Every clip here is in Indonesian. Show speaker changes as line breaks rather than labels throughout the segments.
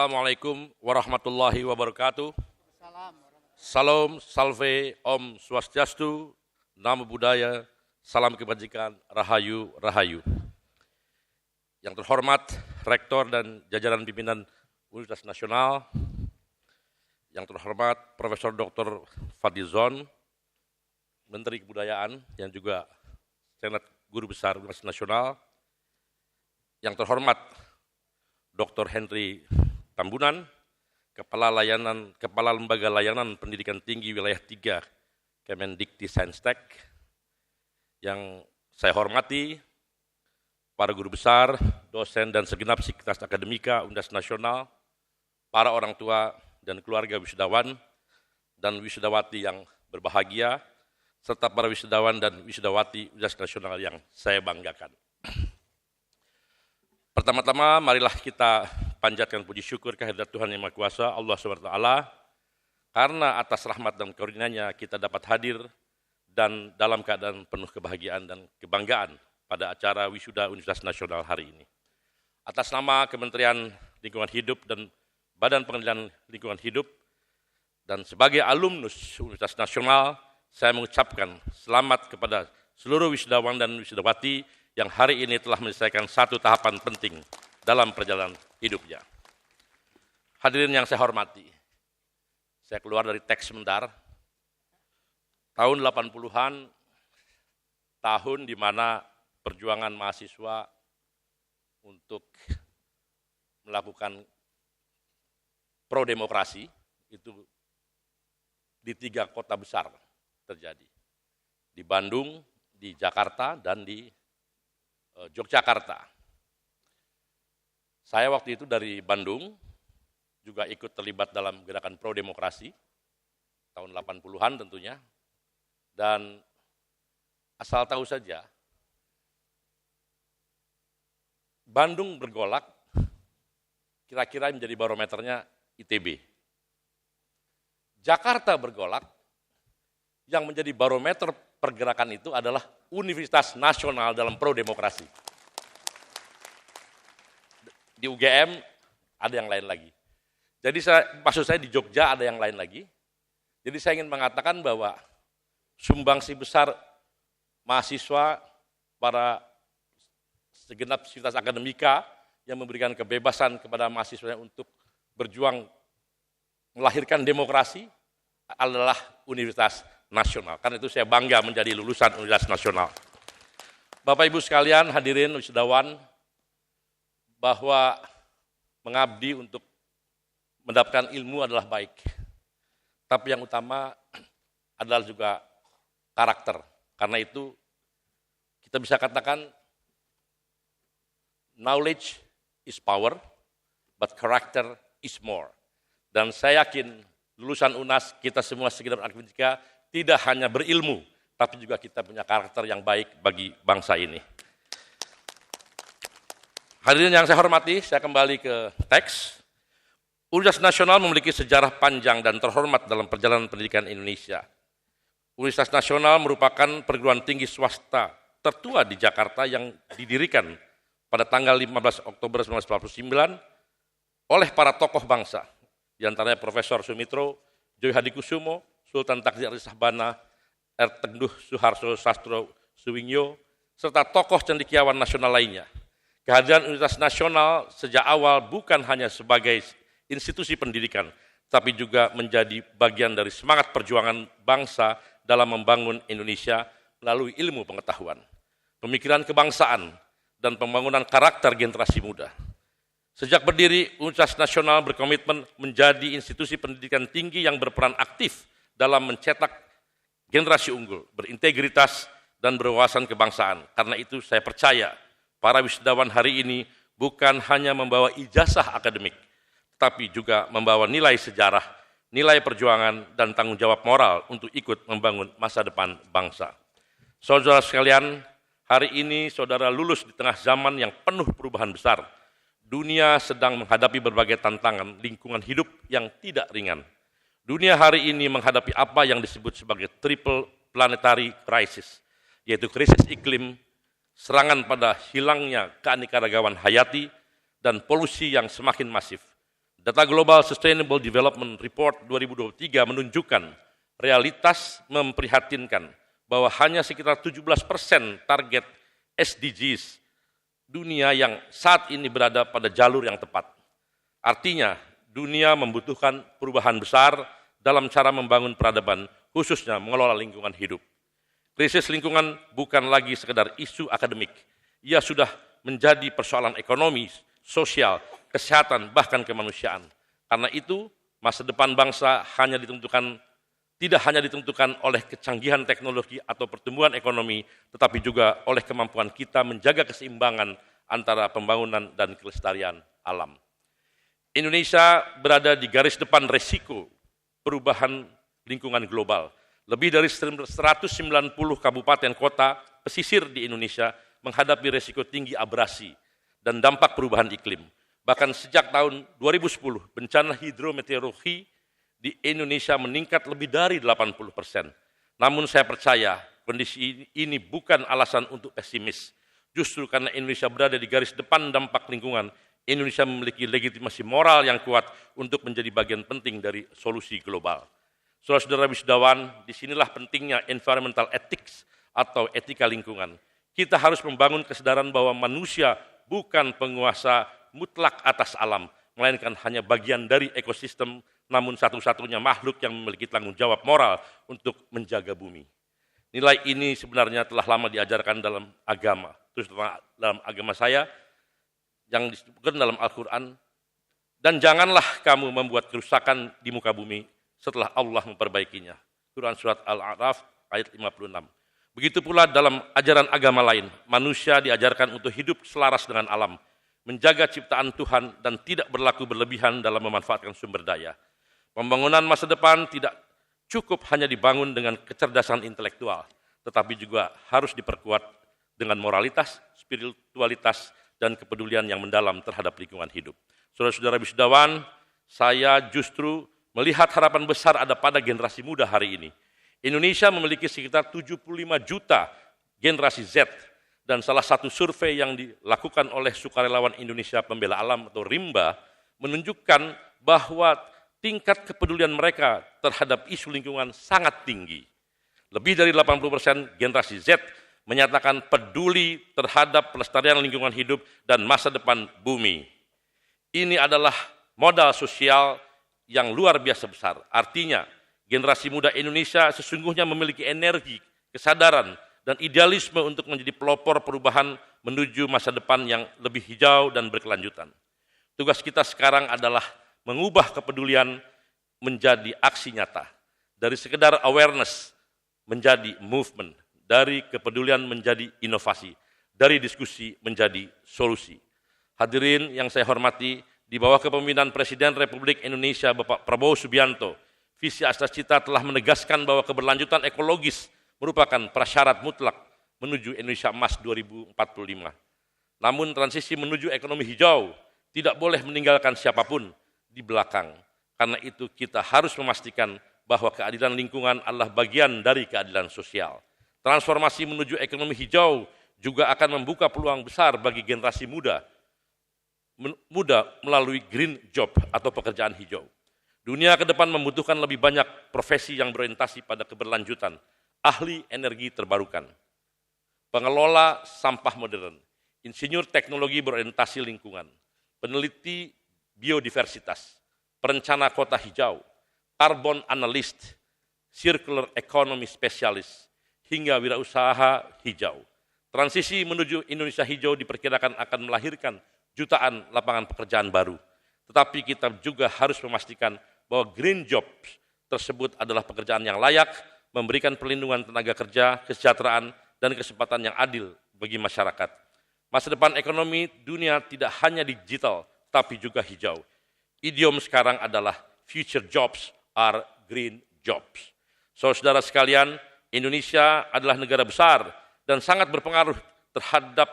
Assalamualaikum warahmatullahi wabarakatuh. Salam, salve, om swastiastu, namo buddhaya, salam kebajikan, rahayu, rahayu. Yang terhormat Rektor dan jajaran pimpinan Universitas Nasional, yang terhormat Profesor Dr. Fadlizon, Menteri Kebudayaan, yang juga Senat Guru Besar Universitas Nasional, yang terhormat Dr. Henry Tambunan, Kepala Lembaga Layanan Pendidikan Tinggi Wilayah 3 Kemendikti-Saintek, yang saya hormati para guru besar, dosen, dan segenap sivitas akademika Universitas Nasional, para orang tua dan keluarga wisudawan dan wisudawati yang berbahagia, serta para wisudawan dan wisudawati Universitas Nasional yang saya banggakan. Pertama-tama, marilah kita panjatkan puji syukur kehadirat Tuhan Yang Maha Kuasa, Allah SWT, karena atas rahmat dan karunia-Nya kita dapat hadir dan dalam keadaan penuh kebahagiaan dan kebanggaan pada acara wisuda Universitas Nasional hari ini. Atas nama Kementerian Lingkungan Hidup dan Badan Pengendalian Lingkungan Hidup, dan sebagai alumnus Universitas Nasional, saya mengucapkan selamat kepada seluruh wisudawan dan wisudawati yang hari ini telah menyelesaikan satu tahapan penting dalam perjalanan hidupnya. Hadirin yang saya hormati, saya keluar dari teks sebentar. Tahun 80-an, tahun di mana perjuangan mahasiswa untuk melakukan pro-demokrasi itu di 3 kota besar terjadi. Di Bandung, di Jakarta, dan di Yogyakarta. Saya waktu itu dari Bandung, juga ikut terlibat dalam gerakan pro-demokrasi, tahun 80-an tentunya, dan asal tahu saja, Bandung bergolak, kira-kira menjadi barometernya ITB. Jakarta bergolak, yang menjadi barometer pergerakan itu adalah Universitas Nasional dalam pro-demokrasi. Di UGM ada yang lain lagi. Jadi maksud saya di Jogja ada yang lain lagi. Jadi saya ingin mengatakan bahwa sumbangsi besar mahasiswa, para segenap sivitas akademika yang memberikan kebebasan kepada mahasiswa untuk berjuang melahirkan demokrasi adalah Universitas Nasional. Karena itu saya bangga menjadi lulusan Universitas Nasional. Bapak Ibu sekalian, hadirin wisudawan, bahwa mengabdi untuk mendapatkan ilmu adalah baik. Tapi yang utama adalah juga karakter. Karena itu kita bisa katakan knowledge is power, but character is more. Dan saya yakin lulusan UNAS, kita semua segenap akademika tidak hanya berilmu, tapi juga kita punya karakter yang baik bagi bangsa ini. Hadirin yang saya hormati, saya kembali ke teks. Universitas Nasional memiliki sejarah panjang dan terhormat dalam perjalanan pendidikan Indonesia. Universitas Nasional merupakan perguruan tinggi swasta tertua di Jakarta yang didirikan pada tanggal 15 Oktober 1949 oleh para tokoh bangsa, di antaranya Profesor Sumitro, Joy Hadikusumo, Sultan Takdir Ali Sabana, R. Teguh Suharto Sastro Suwingyo, serta tokoh cendekiawan nasional lainnya. Kehadiran Universitas Nasional sejak awal bukan hanya sebagai institusi pendidikan, tapi juga menjadi bagian dari semangat perjuangan bangsa dalam membangun Indonesia melalui ilmu pengetahuan, pemikiran kebangsaan, dan pembangunan karakter generasi muda. Sejak berdiri, Universitas Nasional berkomitmen menjadi institusi pendidikan tinggi yang berperan aktif dalam mencetak generasi unggul, berintegritas, dan berwawasan kebangsaan. Karena itu saya percaya para wisudawan hari ini bukan hanya membawa ijazah akademik, tapi juga membawa nilai sejarah, nilai perjuangan, dan tanggung jawab moral untuk ikut membangun masa depan bangsa. Saudara sekalian, hari ini saudara lulus di tengah zaman yang penuh perubahan besar. Dunia sedang menghadapi berbagai tantangan lingkungan hidup yang tidak ringan. Dunia hari ini menghadapi apa yang disebut sebagai triple planetary crisis, yaitu krisis iklim, serangan pada hilangnya keanekaragaman hayati, dan polusi yang semakin masif. Data Global Sustainable Development Report 2023 menunjukkan realitas memprihatinkan bahwa hanya sekitar 17% target SDGs dunia yang saat ini berada pada jalur yang tepat. Artinya, dunia membutuhkan perubahan besar dalam cara membangun peradaban, khususnya mengelola lingkungan hidup. Krisis lingkungan bukan lagi sekedar isu akademik. Ia sudah menjadi persoalan ekonomi, sosial, kesehatan, bahkan kemanusiaan. Karena itu, masa depan bangsa tidak hanya ditentukan oleh kecanggihan teknologi atau pertumbuhan ekonomi, tetapi juga oleh kemampuan kita menjaga keseimbangan antara pembangunan dan kelestarian alam. Indonesia berada di garis depan resiko perubahan lingkungan global. Lebih dari 190 kabupaten kota pesisir di Indonesia menghadapi resiko tinggi abrasi dan dampak perubahan iklim. Bahkan sejak tahun 2010, bencana hidrometeorologi di Indonesia meningkat lebih dari 80%. Namun saya percaya kondisi ini bukan alasan untuk pesimis. Justru karena Indonesia berada di garis depan dampak lingkungan, Indonesia memiliki legitimasi moral yang kuat untuk menjadi bagian penting dari solusi global. Saudara-saudara wisudawan, disinilah pentingnya environmental ethics atau etika lingkungan. Kita harus membangun kesadaran bahwa manusia bukan penguasa mutlak atas alam, melainkan hanya bagian dari ekosistem, namun satu-satunya makhluk yang memiliki tanggung jawab moral untuk menjaga bumi. Nilai ini sebenarnya telah lama diajarkan dalam agama, terutama dalam agama saya, yang disebutkan dalam Al-Quran, dan janganlah kamu membuat kerusakan di muka bumi setelah Allah memperbaikinya. Quran Surat Al-A'raf ayat 56. Begitu pula dalam ajaran agama lain, manusia diajarkan untuk hidup selaras dengan alam, menjaga ciptaan Tuhan dan tidak berlaku berlebihan dalam memanfaatkan sumber daya. Pembangunan masa depan tidak cukup hanya dibangun dengan kecerdasan intelektual, tetapi juga harus diperkuat dengan moralitas, spiritualitas, dan kepedulian yang mendalam terhadap lingkungan hidup. Saudara-saudara wisudawan, saya justru melihat harapan besar ada pada generasi muda hari ini. Indonesia memiliki sekitar 75 juta generasi Z, dan salah satu survei yang dilakukan oleh Sukarelawan Indonesia Pembela Alam atau RIMBA menunjukkan bahwa tingkat kepedulian mereka terhadap isu lingkungan sangat tinggi. Lebih dari 80% generasi Z menyatakan peduli terhadap pelestarian lingkungan hidup dan masa depan bumi. Ini adalah modal sosial yang luar biasa besar. Artinya, generasi muda Indonesia sesungguhnya memiliki energi, kesadaran, dan idealisme untuk menjadi pelopor perubahan menuju masa depan yang lebih hijau dan berkelanjutan. Tugas kita sekarang adalah mengubah kepedulian menjadi aksi nyata. Dari sekedar awareness menjadi movement, dari kepedulian menjadi inovasi, dari diskusi menjadi solusi. Hadirin yang saya hormati, di bawah kepemimpinan Presiden Republik Indonesia Bapak Prabowo Subianto, visi Astra Cita telah menegaskan bahwa keberlanjutan ekologis merupakan prasyarat mutlak menuju Indonesia Emas 2045. Namun transisi menuju ekonomi hijau tidak boleh meninggalkan siapapun di belakang. Karena itu kita harus memastikan bahwa keadilan lingkungan adalah bagian dari keadilan sosial. Transformasi menuju ekonomi hijau juga akan membuka peluang besar bagi generasi muda melalui green job atau pekerjaan hijau. Dunia ke depan membutuhkan lebih banyak profesi yang berorientasi pada keberlanjutan, ahli energi terbarukan, pengelola sampah modern, insinyur teknologi berorientasi lingkungan, peneliti biodiversitas, perencana kota hijau, carbon analyst, circular economy specialist, hingga wirausaha hijau. Transisi menuju Indonesia hijau diperkirakan akan melahirkan jutaan lapangan pekerjaan baru. Tetapi kita juga harus memastikan bahwa green jobs tersebut adalah pekerjaan yang layak, memberikan perlindungan tenaga kerja, kesejahteraan, dan kesempatan yang adil bagi masyarakat. Masa depan ekonomi dunia tidak hanya digital, tapi juga hijau. Idiom sekarang adalah future jobs are green jobs. Saudara-saudara sekalian, Indonesia adalah negara besar dan sangat berpengaruh terhadap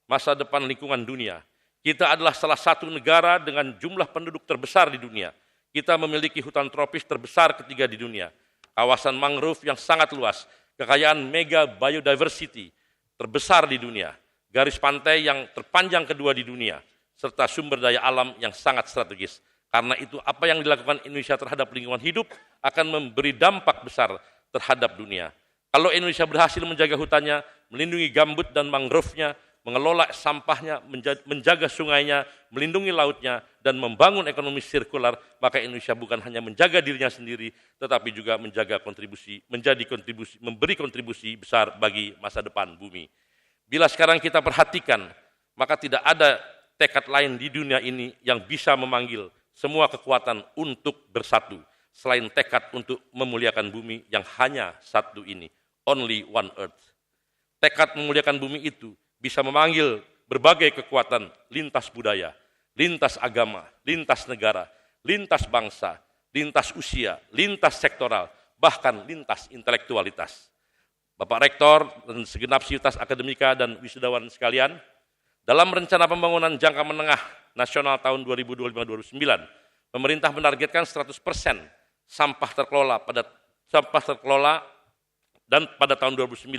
masa depan lingkungan dunia. Kita adalah salah satu negara dengan jumlah penduduk terbesar di dunia. Kita memiliki hutan tropis terbesar ketiga di dunia, kawasan mangrove yang sangat luas, kekayaan mega biodiversity terbesar di dunia, garis pantai yang terpanjang kedua di dunia, serta sumber daya alam yang sangat strategis. Karena itu apa yang dilakukan Indonesia terhadap lingkungan hidup akan memberi dampak besar terhadap dunia. Kalau Indonesia berhasil menjaga hutannya, melindungi gambut dan mangrove-nya, mengelola sampahnya, menjaga sungainya, melindungi lautnya, dan membangun ekonomi sirkular, maka Indonesia bukan hanya menjaga dirinya sendiri, tetapi juga memberi kontribusi besar bagi masa depan bumi. Bila sekarang kita perhatikan, maka tidak ada tekad lain di dunia ini yang bisa memanggil semua kekuatan untuk bersatu, selain tekad untuk memuliakan bumi yang hanya satu ini, only one earth. Tekad memuliakan bumi itu bisa memanggil berbagai kekuatan lintas budaya, lintas agama, lintas negara, lintas bangsa, lintas usia, lintas sektoral, bahkan lintas intelektualitas. Bapak Rektor dan segenap sivitas akademika dan wisudawan sekalian, dalam rencana pembangunan jangka menengah nasional tahun 2025-2029, pemerintah menargetkan 100% sampah terkelola dan pada tahun 2009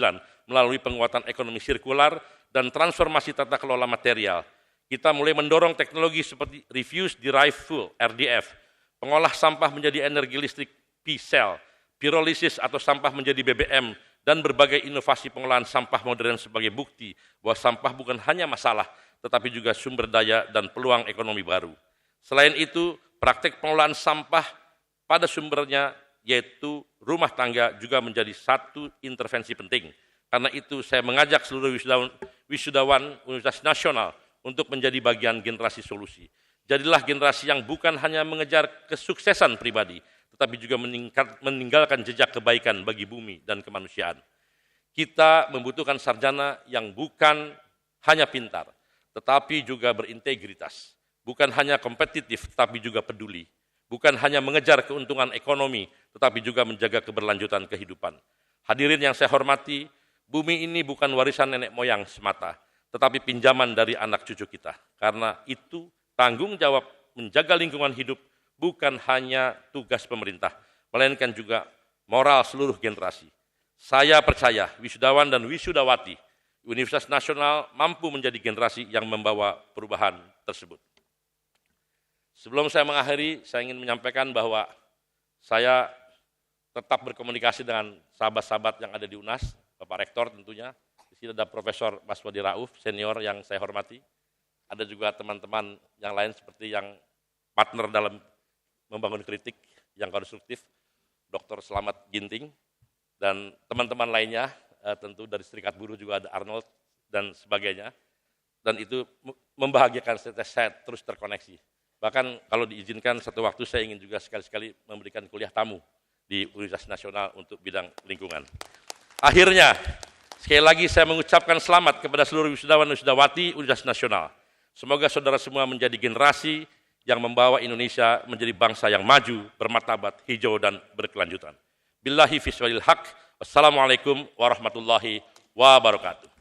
melalui penguatan ekonomi sirkular dan transformasi tata kelola material. Kita mulai mendorong teknologi seperti Refuse Derived Fuel, RDF, pengolah sampah menjadi energi listrik P-cell, pirolisis atau sampah menjadi BBM, dan berbagai inovasi pengolahan sampah modern sebagai bukti bahwa sampah bukan hanya masalah, tetapi juga sumber daya dan peluang ekonomi baru. Selain itu, praktek pengolahan sampah pada sumbernya, yaitu rumah tangga, juga menjadi satu intervensi penting. Karena itu saya mengajak seluruh wisudawan Universitas Nasional untuk menjadi bagian generasi solusi. Jadilah generasi yang bukan hanya mengejar kesuksesan pribadi, tetapi juga meninggalkan jejak kebaikan bagi bumi dan kemanusiaan. Kita membutuhkan sarjana yang bukan hanya pintar, tetapi juga berintegritas. Bukan hanya kompetitif, tetapi juga peduli. Bukan hanya mengejar keuntungan ekonomi, tetapi juga menjaga keberlanjutan kehidupan. Hadirin yang saya hormati, bumi ini bukan warisan nenek moyang semata, tetapi pinjaman dari anak cucu kita. Karena itu tanggung jawab menjaga lingkungan hidup bukan hanya tugas pemerintah, melainkan juga moral seluruh generasi. Saya percaya wisudawan dan wisudawati Universitas Nasional mampu menjadi generasi yang membawa perubahan tersebut. Sebelum saya mengakhiri, saya ingin menyampaikan bahwa saya tetap berkomunikasi dengan sahabat-sahabat yang ada di UNAS, Bapak Rektor tentunya. Di sini ada Profesor Maswadi Rauf, senior yang saya hormati. Ada juga teman-teman yang lain seperti yang partner dalam membangun kritik yang konstruktif, Dr. Slamet Ginting, dan teman-teman lainnya, tentu dari Serikat Buruh juga ada Arnold, dan sebagainya. Dan itu membahagiakan saya terus terkoneksi. Bahkan kalau diizinkan satu waktu saya ingin juga sekali-sekali memberikan kuliah tamu di Universitas Nasional untuk bidang lingkungan. Akhirnya, sekali lagi saya mengucapkan selamat kepada seluruh wisudawan dan wisudawati Universitas Nasional. Semoga saudara semua menjadi generasi yang membawa Indonesia menjadi bangsa yang maju, bermartabat, hijau, dan berkelanjutan. Billahi fiswalil haq. Wassalamualaikum warahmatullahi wabarakatuh.